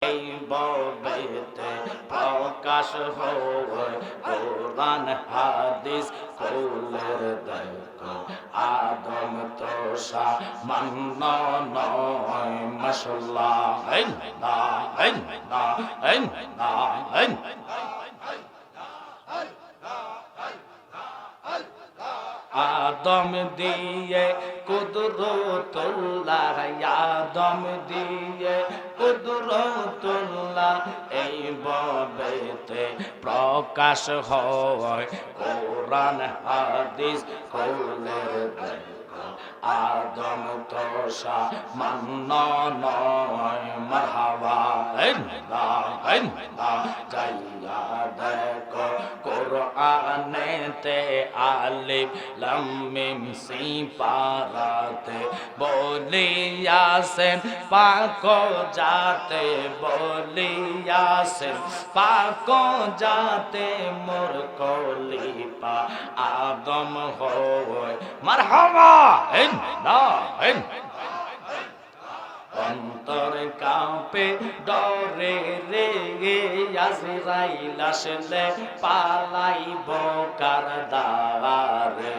এই ববেতে প্রকাশ হয় কোরআন হাদিস কুলের দেখো আদম তো সামান্য নয় মাশাআল্লাহ এই না এই না এই না এই আদম দিয়ে কুদরতুল্লাহ আদম দিয়ে কুদরতুল্লাহ এই ববেতে প্রকাশ হয় কোরআন হাদিস কুলের দেখো আদম তো সামান্য নয় মারহাবা এই না যাইয়া দেখো কোরআনেতে আলিফ লাম মিম সিপারাতে বলিয়াছেন পাক জাতে বলিয়াছেন পাক জাতে মোর কলিপা আদম হয় মারহাবা ইন না ইন অন্তর কাঁপে ডরে রে আজরাইল আসলে পালাইব কার দ্বারে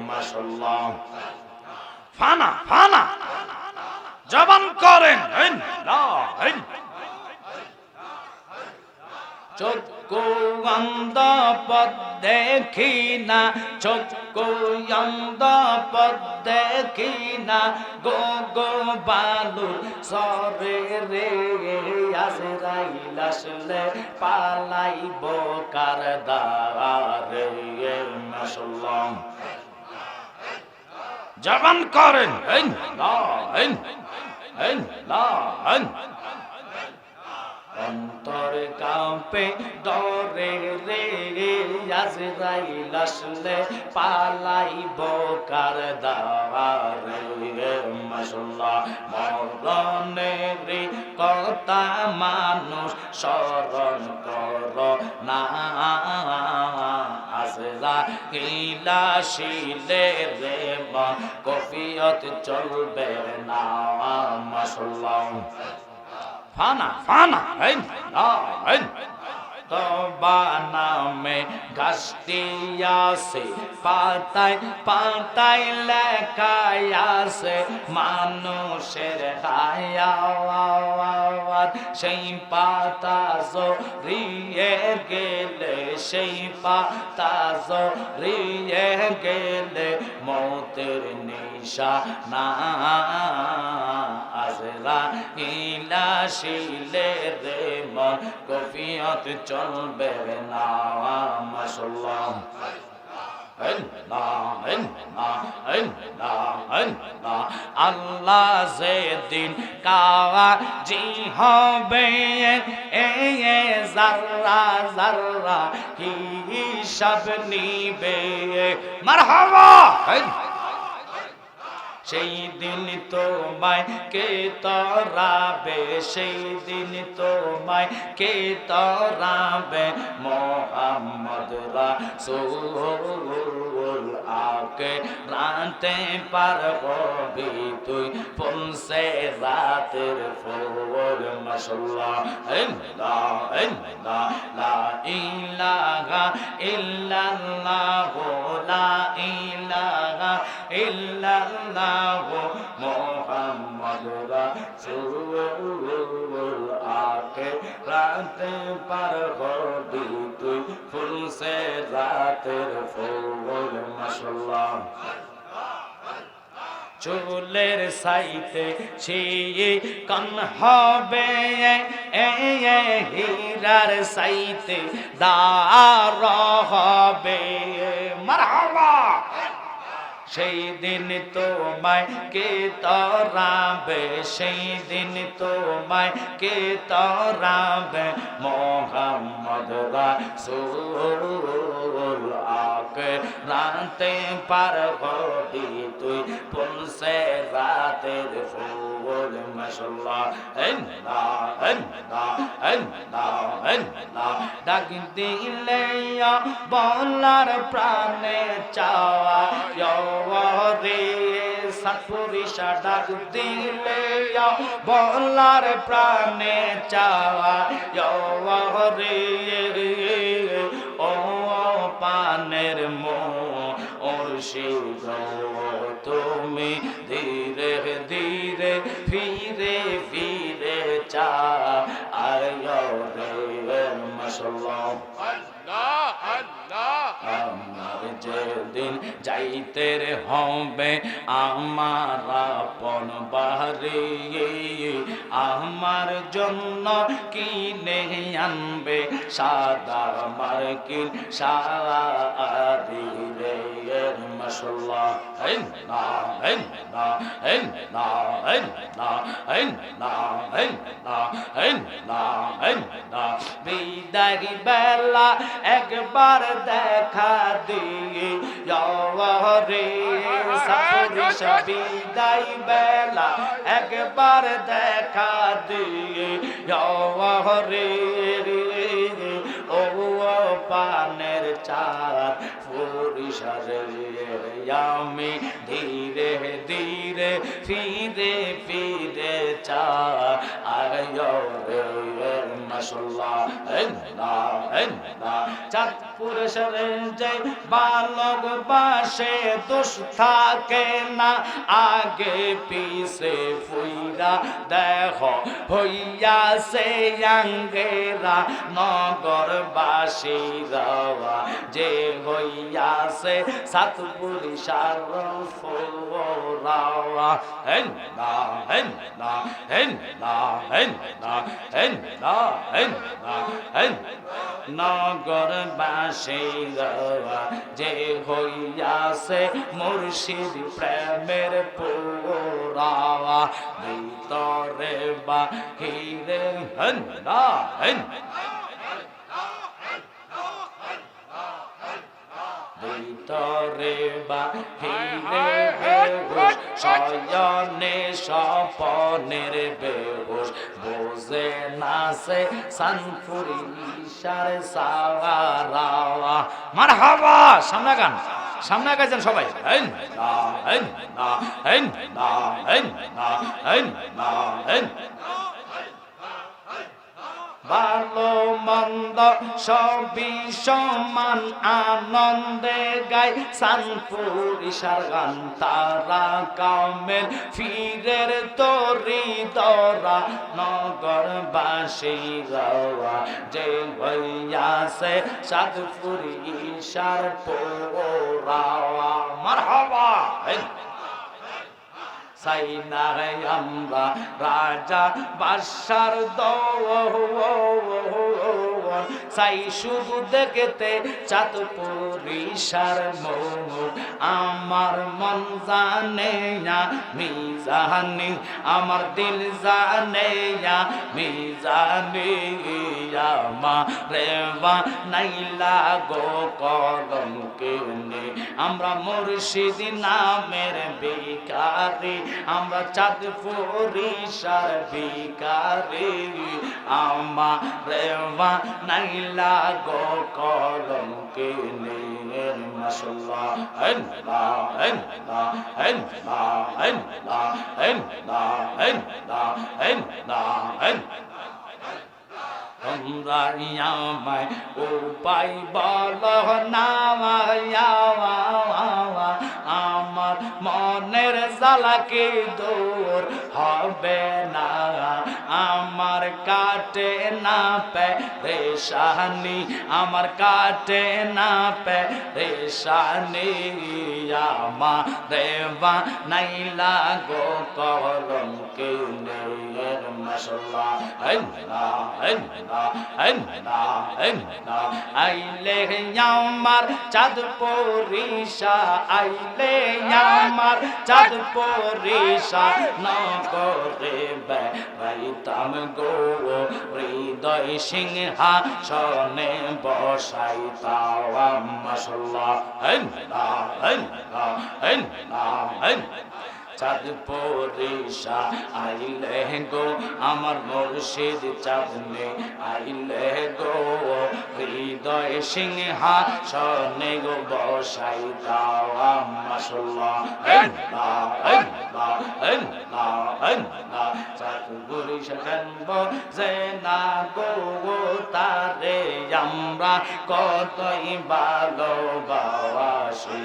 মাশাআল্লাহ ফানা ফানা জবান করেন চক্ষু অন্ধ পথ দেখি না চক্ষু অন্ধ পথ দেখি না গো গো বালু সরে রে আজরাইল আসলে পালাইব কার দ্বারে মাশাআল্লাহ জবান করেন অন্তর কাঁপে ডরে রে আজরাইল আসলে পালাইব কার দ্বারে মাশাআল্লাহ মরণের কথা মানুষ স্মরণ কর না আজরাইল আসিলে রে মন কফিয়ত চলবে না মাশাআল্লাহ ফানা ফানা তবা নামে গাছটি আছে পাতায় পাতায় লেখায় আছে মানুষের হায়াত সেই পাতা জড়িয়ে গেলে সেই পাতা জড়িয়ে গেলে মৌতের নিশানা আজরাইল আসিলে রে মন কফিয়ত চলবে না মাশাআল্লাহ আল্লাহ যেদিন কাজী হবে যারা যারা হিসাব নিবে মারহাবা সেই দিন তোমায় কে তরাবে সেই দিন তোমায় কে তরাবে মোহাম্মদ রাসূল আকে রাতে পার হবি তুই পৌঁছে রাতের ফোর মাশাআল্লাহ লা ইলাহা ইল্লাল্লাহ লা ইলাহা ইল্লাল্লাহ মুহাম্মদ রাসূল আকে রাতে পার হবি তুই ফুলসে রাতের ফুল মাশাআল্লাহ চুলের সাইতে ছিয়ে কান হবে হীরার সাইতে দার হবে মারহাবা সেই দিন তোমায় কে তরাবে সেই দিন তোমায় কে তরাবে মোহাম্মদ রাসূল আকে রাতে পার হবি তুই পৌঁছে রাতের ফুল মাশাআল্লাহ ডাক দিলে বলার প্রাণে চাওয়া রে সতপুরিশা ডাক দিলে বলার প্রাণে চাওয়া রে ও পানের মুর্শিদ তুমি ধীরে ধীরে ফিরে ফিরে চা আয়ো রে মাশাআল্লাহ আমার যেদিন যাইতে হবে আমার আপন বাড়ি আমার জন্য কিনে আনবে সাদা মার্কিন শাড়ি রে মাশাআল্লাহ বিদায় বেলা একবার দেখা দিয়ে রে সতপুরিশা বিদায় বেলা একবার দেখা দিয়ে রে ও পানের চাঁদ পুরিশা রে আমি ধীরে ধীরে ফিরে ফিরে চা আয়ো রে মাশাআল্লাহ চাঁদপুর শহরে যে বালক বাসে দোষ থাকে না আগে পিছে ফুইরা দেখো হইয়াছে আঙ্গেরা নগরবাসীরা যে হইয়াছে সাতপুরিশার ফোরা নগরবাসীরা যে হইয়াছে মুর্শিদ প্রেমের পোরা ভিতরে বাহিরে ভিতরে বাহিরে বেহুশ শয়নে স্বপনের বেহুশ বোঝে না সে সানপুরিশার সাওয়ারা মারহাবা সামনে গান সামনে গাইছেন সবাই ভালো মন্দ সবই সমান আনন্দে গাই সানপুরিশার গান তারা কামেল ফিরের তরি দরা নগরবাসীরা যে হইয়াছে সাতপুরিশার পোরা মারহাবা চাই না আমরা রাজা বাদশার দৌড় চাই শুধু দেখতে চাঁদপুরিশার মুখ আমার মন জানে আমি জানি আমার দিল জানে আমি জানি আমারে বানাইলা গো কলঙ্কে আমরা মুর্শিদ নামের ভিখারি আমরা চাঁদপুরিশার ভিখারি আমারে বানাইলা গো কলঙ্কে মাশাআল্লাহ তোমরা আমায় উপায় বলো না আমার মনের জ্বালাকে দূর হবে না আমার কাটে না পেরেশানি আমার কাটে না পেরেশানি আমারে বানাইলা গো কলঙ্কে মাশাআল্লাহ আইলে আমার চাঁদপুরিশা আইলে আমার চাঁদপুরিশা নগরে বেড়াইতাম গো হৃদয় সিংহাসনে বসাইতাম মাশাআল্লাহ চাঁদ পরিশা আইলে গো আমার মুর্শিদ চাঁদনে আইলে গো হৃদয় সিংহাসনে গো বসাই দাও মাশাআল্লাহ চাঁদ পরিশা কানব যে না গো তারে আমরা কতই ভালোবাসি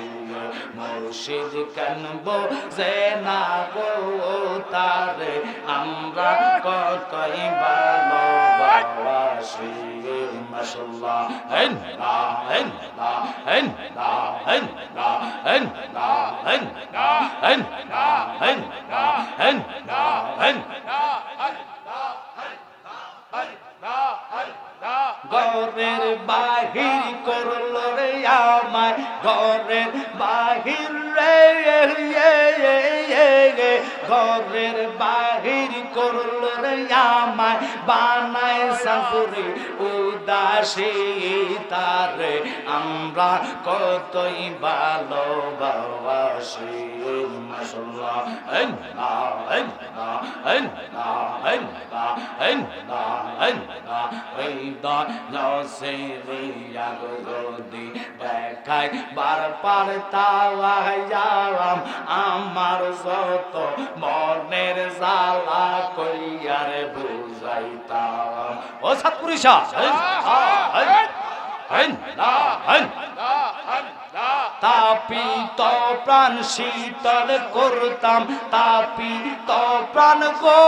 মুর্শিদ কানব যে না গো তারে আমরা কতই ভালোবাসি মাশাআল্লাহ ঘরের বাহির করল রে আমায় ঘরের বাহির রে ঘরের বাহির করল রে আমায় বানায় সাপুরে উদাসী তারে আমরা কতই ভালোবাসি মাশাআল্লাহ দেখাই বার পার তাওয়াম আমার যত মনের জ্বালা কইয়ার বুঝাইতাম ও সাতপুরুষা তাপিত প্রাণ শীতল করতাম তাপিত প্রাণ গো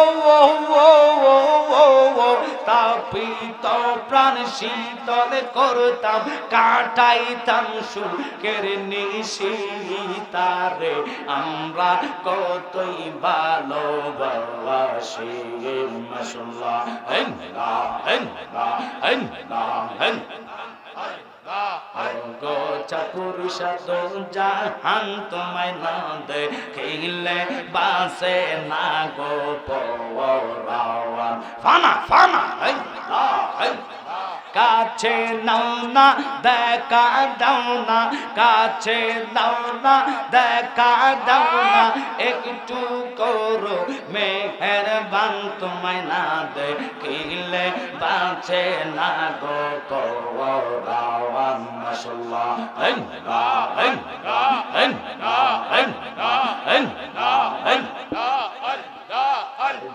তাপিত প্রাণ শীতল করতাম কাটাইতাম সুখের নিশি তারে আমরা কতই ভালোবাসি মাশাআল্লাহ গো চাপুরুষা তো জাহান তোমায় না দেখিলে বাসে না গো পরাওয়ান ফানা ফানা কাছে নাও না দেখা দাও না কাছে দাও না দেখা দাও না একটু করো মেহেরবান তোমায় না দেখিলে বাঁচে না গো পরাওয়ান মাশাআল্লাহ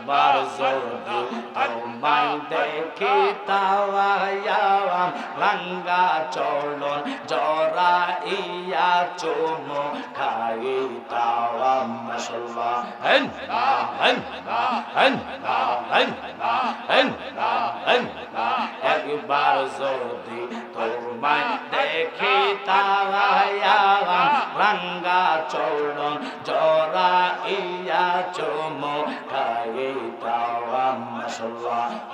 বার যদি তোমায় দেখি তাওয়ায়াম রাঙ্গা চলন জরা ইয়া চুমো খাই তাওয়াম মাশাআল্লাহ একবার যদি তোমায় দেখি তাওয়ায়াম রাঙ্গা চলন জরা ইয়া চুমো খাই তাওয়াম মাশাআল্লাহ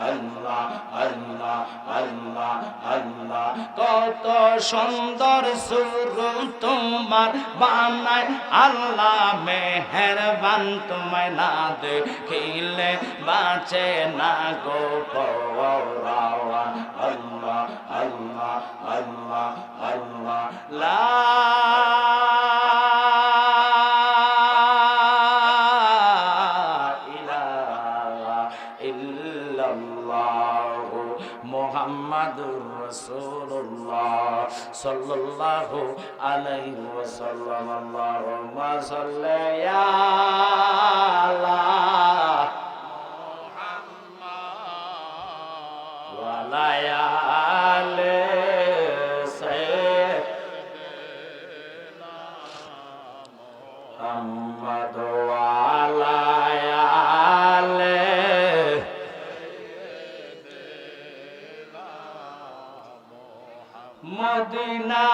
আল্লাহ আল্লাহ আল্লাহ আল্লাহ কত সুন্দর সুর তোমার বানায় আল্লাহ মেহেরবান তোমায় না দেখিলে বাঁচে না গো পরাওয়ান আল্লাহ আল্লাহ আল্লাহ আল্লাহ লা মুহাম্মাদুর রাসূলুল্লাহ সাল্লাল্লাহু আলাইহি ওয়াসাল্লাম আল্লাহুম্মা সাল্লি আলা মুহাম্মাদ ওয়া আলা আলি সাইয়্যিদিনা মুহাম্মাদ ওয়া আলা আলি মদিনা